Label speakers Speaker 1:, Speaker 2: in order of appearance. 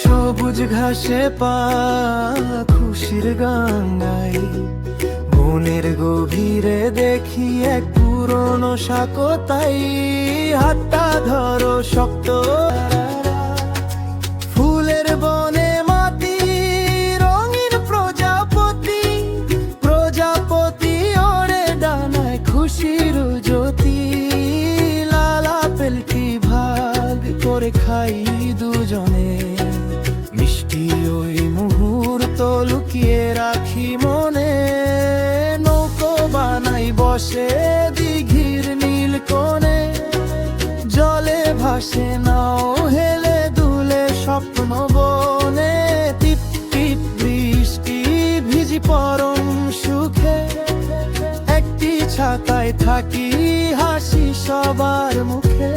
Speaker 1: সবুজ ঘাসে পা খুশির গান গাই, বনের গভীরে দেখি এক পুরনো সাকতাই। হাতটা ধরো শক্ত, ফুলের বনে মাটি, রঙিন প্রজাপতি, প্রজাপতি ওরে ডানায় খুশির জ্যোতি। লালা পেলকি ভাগ করে খাই দুজনে, মিষ্টি ওই মুহূর্ত লুকিয়ে রাখি মনে। নৌকো বানাই বসে দিঘির নীল কোণে, জলে ভাসে নাও হেলে দুলে স্বপ্ন বনে। টিপ টিপ বৃষ্টি ভিজি পরম সুখে, একটি ছাতায় থাকি হাসি সবার মুখে।